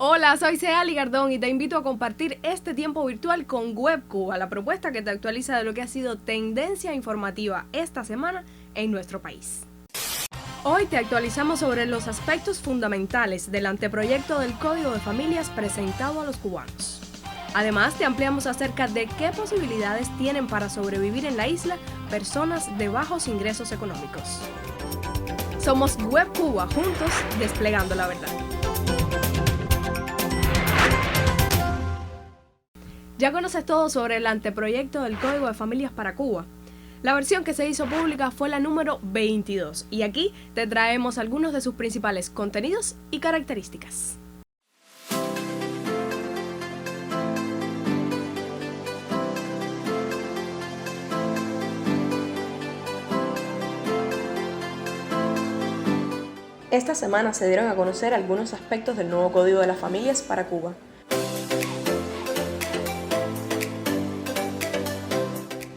Hola, soy Ceali Gardón y te invito a compartir este tiempo virtual con WebCuba, la propuesta que te actualiza de lo que ha sido tendencia informativa esta semana en nuestro país. Hoy te actualizamos sobre los aspectos fundamentales del anteproyecto del Código de Familias presentado a los cubanos. Además, te ampliamos acerca de qué posibilidades tienen para sobrevivir en la isla personas de bajos ingresos económicos. Somos WebCuba, juntos desplegando la verdad. Ya conoces todo sobre el anteproyecto del Código de Familias para Cuba. La versión que se hizo pública fue la número 22 y aquí te traemos algunos de sus principales contenidos y características. Esta semana se dieron a conocer algunos aspectos del nuevo Código de las Familias para Cuba.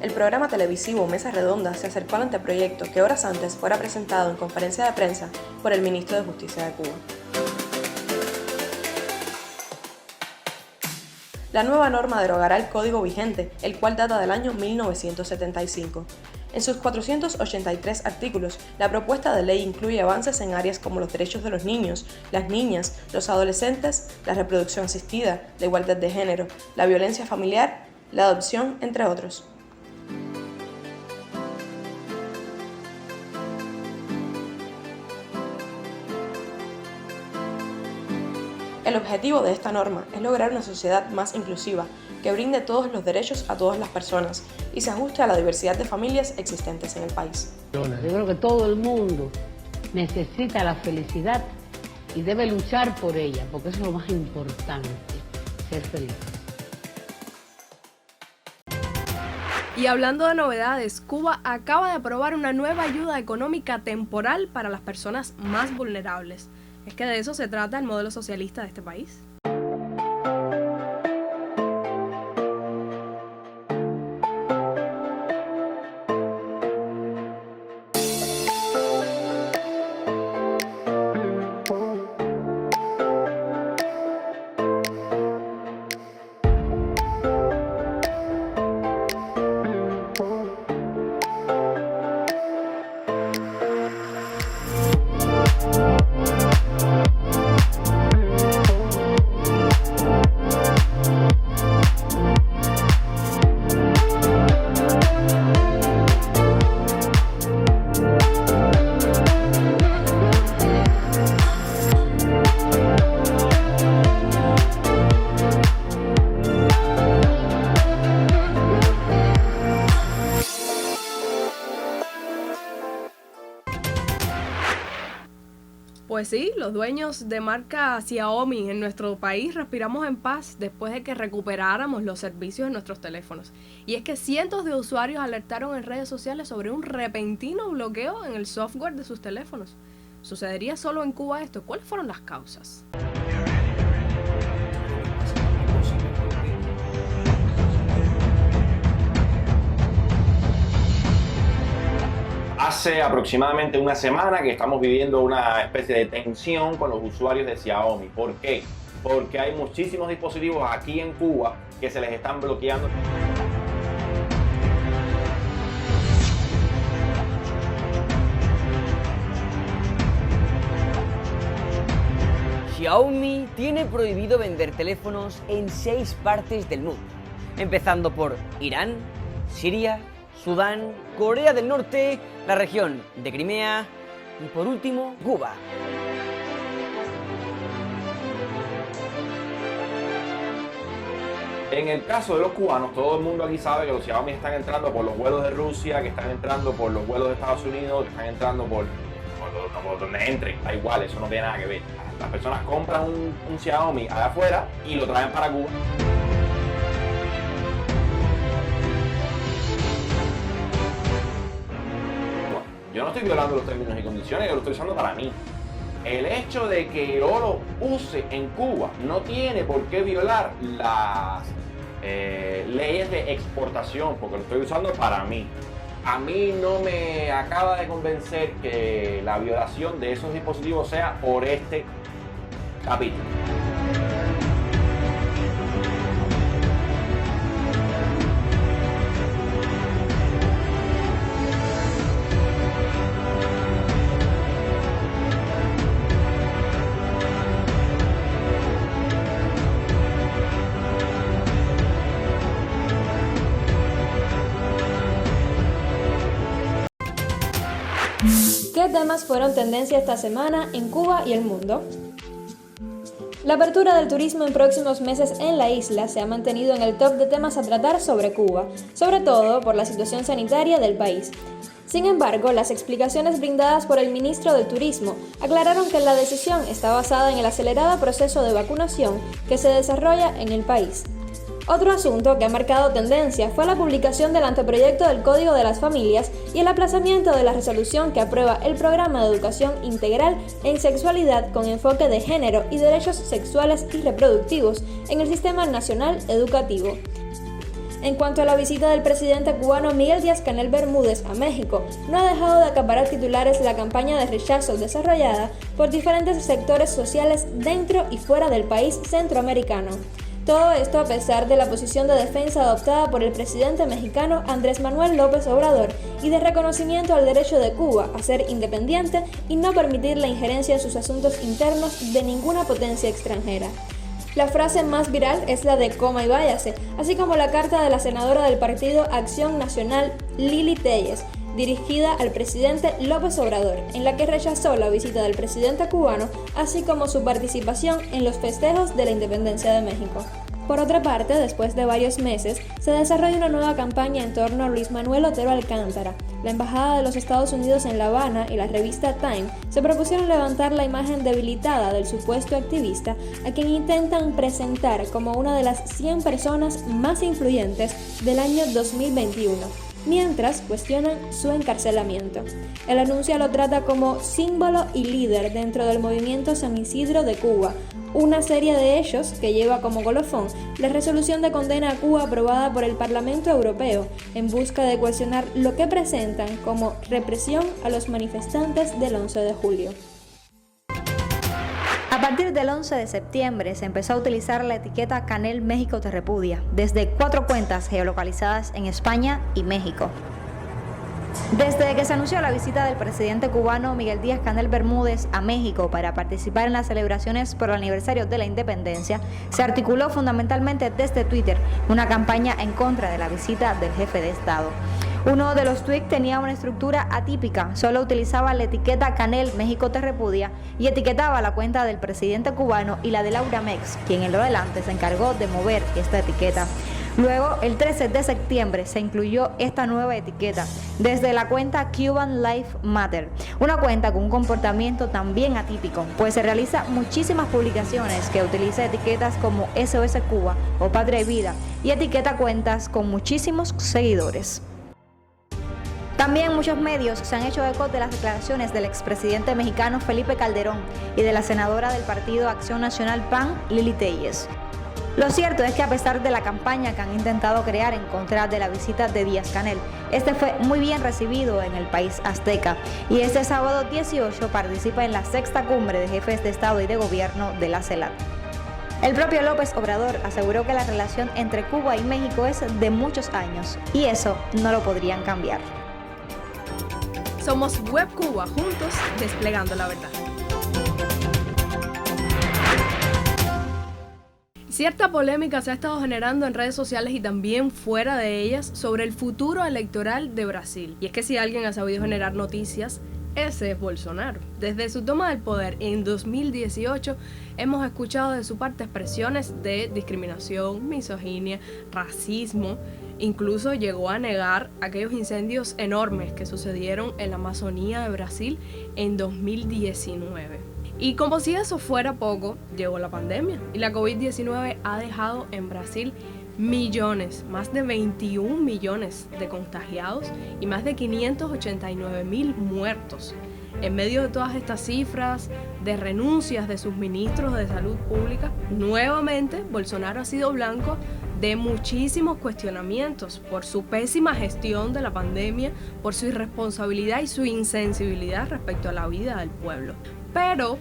El programa televisivo Mesa Redonda se acercó al anteproyecto que horas antes fuera presentado en conferencia de prensa por el ministro de Justicia de Cuba. La nueva norma derogará el código vigente, el cual data del año 1975. En sus 483 artículos, la propuesta de ley incluye avances en áreas como los derechos de los niños, las niñas, los adolescentes, la reproducción asistida, la igualdad de género, la violencia familiar, la adopción, entre otros. El objetivo de esta norma es lograr una sociedad más inclusiva, que brinde todos los derechos a todas las personas y se ajuste a la diversidad de familias existentes en el país. Yo creo que todo el mundo necesita la felicidad y debe luchar por ella, porque eso es lo más importante, ser feliz. Y hablando de novedades, Cuba acaba de aprobar una nueva ayuda económica temporal para las personas más vulnerables. Es que de eso se trata el modelo socialista de este país. Pues sí, los dueños de marca Xiaomi en nuestro país respiramos en paz después de que recuperáramos los servicios en nuestros teléfonos. Y es que cientos de usuarios alertaron en redes sociales sobre un repentino bloqueo en el software de sus teléfonos. ¿Sucedería solo en Cuba esto? ¿Cuáles fueron las causas? Hace aproximadamente una semana que estamos viviendo una especie de tensión con los usuarios de Xiaomi. ¿Por qué? Porque hay muchísimos dispositivos aquí en Cuba que se les están bloqueando. Xiaomi tiene prohibido vender teléfonos en 6 partes del mundo, empezando por Irán, Siria, Sudán, Corea del Norte, la región de Crimea y por último, Cuba. En el caso de los cubanos, todo el mundo aquí sabe que los Xiaomi están entrando por los vuelos de Rusia, que están entrando por los vuelos de Estados Unidos, que están entrando por donde entren, da igual, eso no tiene nada que ver. Las personas compran un Xiaomi allá afuera y lo traen para Cuba. Yo no estoy violando los términos y condiciones, yo lo estoy usando para mí. El hecho de que yo lo use en Cuba no tiene por qué violar las leyes de exportación, porque lo estoy usando para mí. A mí no me acaba de convencer que la violación de esos dispositivos sea por este capítulo. ¿Qué temas fueron tendencia esta semana en Cuba y el mundo? La apertura del turismo en próximos meses en la isla se ha mantenido en el top de temas a tratar sobre Cuba, sobre todo por la situación sanitaria del país. Sin embargo, las explicaciones brindadas por el ministro del Turismo aclararon que la decisión está basada en el acelerado proceso de vacunación que se desarrolla en el país. Otro asunto que ha marcado tendencia fue la publicación del anteproyecto del Código de las Familias y el aplazamiento de la resolución que aprueba el programa de educación integral en sexualidad con enfoque de género y derechos sexuales y reproductivos en el Sistema Nacional Educativo. En cuanto a la visita del presidente cubano Miguel Díaz-Canel Bermúdez a México, no ha dejado de acaparar titulares la campaña de rechazo desarrollada por diferentes sectores sociales dentro y fuera del país centroamericano. Todo esto a pesar de la posición de defensa adoptada por el presidente mexicano Andrés Manuel López Obrador y de reconocimiento al derecho de Cuba a ser independiente y no permitir la injerencia en sus asuntos internos de ninguna potencia extranjera. La frase más viral es la de "coma y váyase", así como la carta de la senadora del Partido Acción Nacional, Lili Téllez, dirigida al presidente López Obrador, en la que rechazó la visita del presidente cubano, así como su participación en los festejos de la independencia de México. Por otra parte, después de varios meses, se desarrolla una nueva campaña en torno a Luis Manuel Otero Alcántara. La Embajada de los Estados Unidos en La Habana y la revista Time se propusieron levantar la imagen debilitada del supuesto activista, a quien intentan presentar como una de las 100 personas más influyentes del año 2021. Mientras cuestionan su encarcelamiento. El anuncio lo trata como símbolo y líder dentro del movimiento San Isidro de Cuba, una serie de hechos que lleva como colofón la resolución de condena a Cuba aprobada por el Parlamento Europeo en busca de cuestionar lo que presentan como represión a los manifestantes del 11 de julio. A partir del 11 de septiembre se empezó a utilizar la etiqueta Canel México te repudia, desde 4 cuentas geolocalizadas en España y México. Desde que se anunció la visita del presidente cubano Miguel Díaz-Canel Bermúdez a México para participar en las celebraciones por el aniversario de la independencia, se articuló fundamentalmente desde Twitter una campaña en contra de la visita del jefe de Estado. Uno de los tweets tenía una estructura atípica, solo utilizaba la etiqueta Canel México te repudia y etiquetaba la cuenta del presidente cubano y la de Laura Mex, quien en lo adelante se encargó de mover esta etiqueta. Luego, el 13 de septiembre se incluyó esta nueva etiqueta desde la cuenta Cuban Life Matter, una cuenta con un comportamiento también atípico, pues se realiza muchísimas publicaciones que utiliza etiquetas como SOS Cuba o Patria y Vida y etiqueta cuentas con muchísimos seguidores. También muchos medios se han hecho eco de las declaraciones del expresidente mexicano Felipe Calderón y de la senadora del Partido Acción Nacional PAN, Lili Téllez. Lo cierto es que a pesar de la campaña que han intentado crear en contra de la visita de Díaz-Canel, este fue muy bien recibido en el país azteca y este sábado 18 participa en la 6ª cumbre de jefes de Estado y de Gobierno de la CELAC. El propio López Obrador aseguró que la relación entre Cuba y México es de muchos años y eso no lo podrían cambiar. Somos Web Cuba, juntos desplegando la verdad. Cierta polémica se ha estado generando en redes sociales y también fuera de ellas sobre el futuro electoral de Brasil. Y es que si alguien ha sabido generar noticias, ese es Bolsonaro. Desde su toma del poder en 2018, hemos escuchado de su parte expresiones de discriminación, misoginia, racismo. Incluso llegó a negar aquellos incendios enormes que sucedieron en la Amazonía de Brasil en 2019. Y como si eso fuera poco, llegó la pandemia y la COVID-19 ha dejado en Brasil millones, más de 21 millones de contagiados y más de 589.000 muertos. En medio de todas estas cifras de renuncias de sus ministros de salud pública, nuevamente Bolsonaro ha sido blanco de muchísimos cuestionamientos por su pésima gestión de la pandemia, por su irresponsabilidad y su insensibilidad respecto a la vida del pueblo. Pero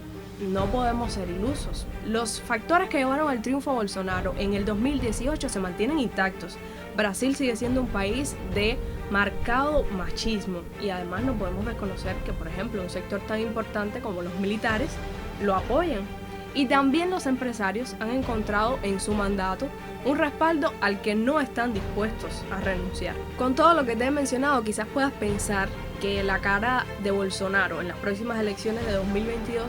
no podemos ser ilusos. Los factores que llevaron al triunfo a Bolsonaro en el 2018 se mantienen intactos. Brasil sigue siendo un país de marcado machismo y además no podemos desconocer que, por ejemplo, un sector tan importante como los militares lo apoyan. Y también los empresarios han encontrado en su mandato un respaldo al que no están dispuestos a renunciar. Con todo lo que te he mencionado, quizás puedas pensar que la cara de Bolsonaro en las próximas elecciones de 2022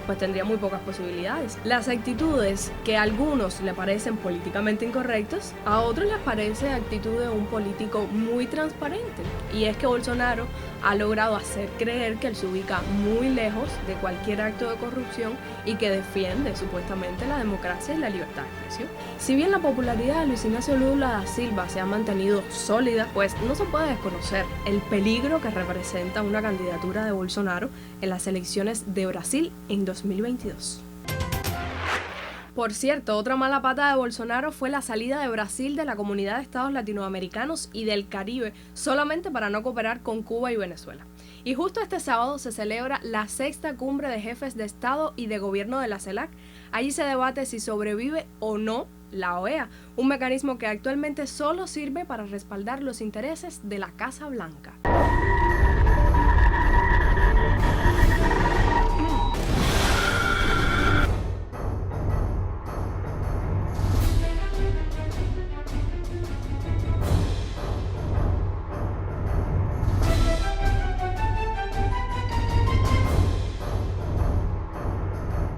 pues tendría muy pocas posibilidades. Las actitudes que a algunos le parecen políticamente incorrectas, a otros les parece actitud de un político muy transparente. Y es que Bolsonaro ha logrado hacer creer que él se ubica muy lejos de cualquier acto de corrupción y que defiende supuestamente la democracia y la libertad de expresión. Si bien la popularidad de Luis Ignacio Lula da Silva se ha mantenido sólida, pues no se puede desconocer el peligro que representa una candidatura de Bolsonaro en las elecciones de Brasil en 2022. Por cierto, otra mala pata de Bolsonaro fue la salida de Brasil de la Comunidad de Estados Latinoamericanos y del Caribe solamente para no cooperar con Cuba y Venezuela. Y justo este sábado se celebra la 6ª cumbre de jefes de Estado y de Gobierno de la CELAC. Allí se debate si sobrevive o no la OEA, un mecanismo que actualmente solo sirve para respaldar los intereses de la Casa Blanca.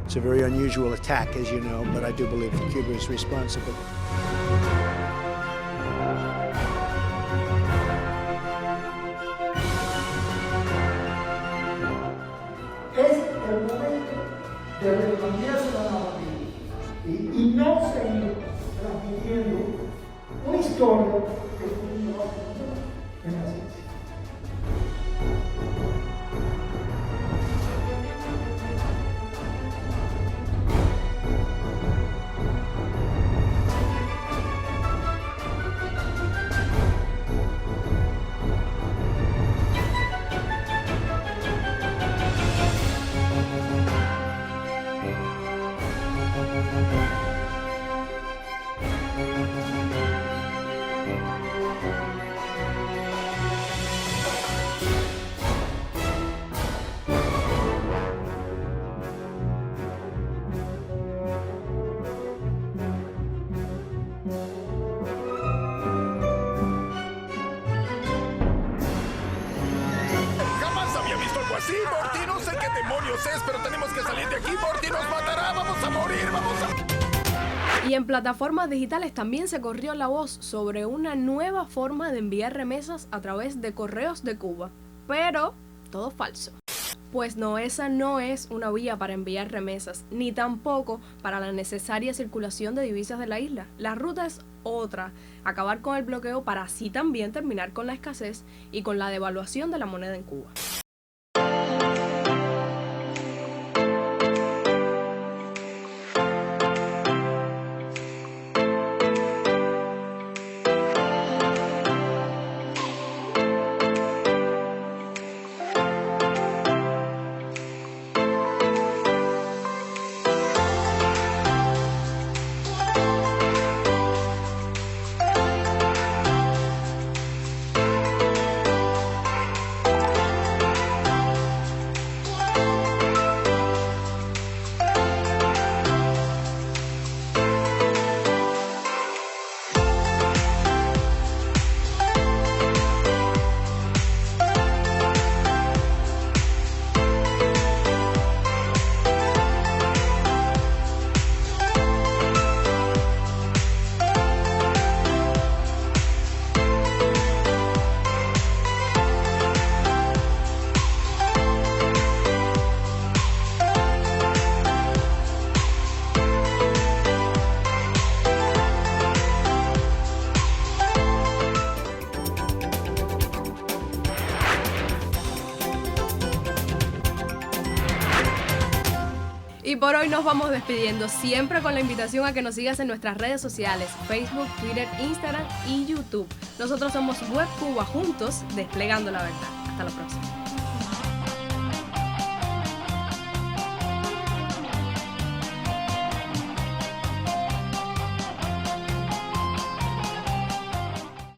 It's a very unusual attack, as you know, but I do believe that Cuba is responsible. Es el momento de recambiarse la narrativa y no seguir transmitiendo una historia que no va a funcionar en la ciencia. Sí, Morty, no sé qué demonios es, pero tenemos que salir de aquí. Morty nos matará, vamos a morir, vamos a... Y en plataformas digitales también se corrió la voz sobre una nueva forma de enviar remesas a través de correos de Cuba. Pero todo falso. Pues no, esa no es una vía para enviar remesas, ni tampoco para la necesaria circulación de divisas de la isla. La ruta es otra, acabar con el bloqueo para así también terminar con la escasez y con la devaluación de la moneda en Cuba. Y por hoy nos vamos despidiendo, siempre con la invitación a que nos sigas en nuestras redes sociales, Facebook, Twitter, Instagram y YouTube. Nosotros somos Web Cuba, juntos desplegando la verdad. Hasta la próxima.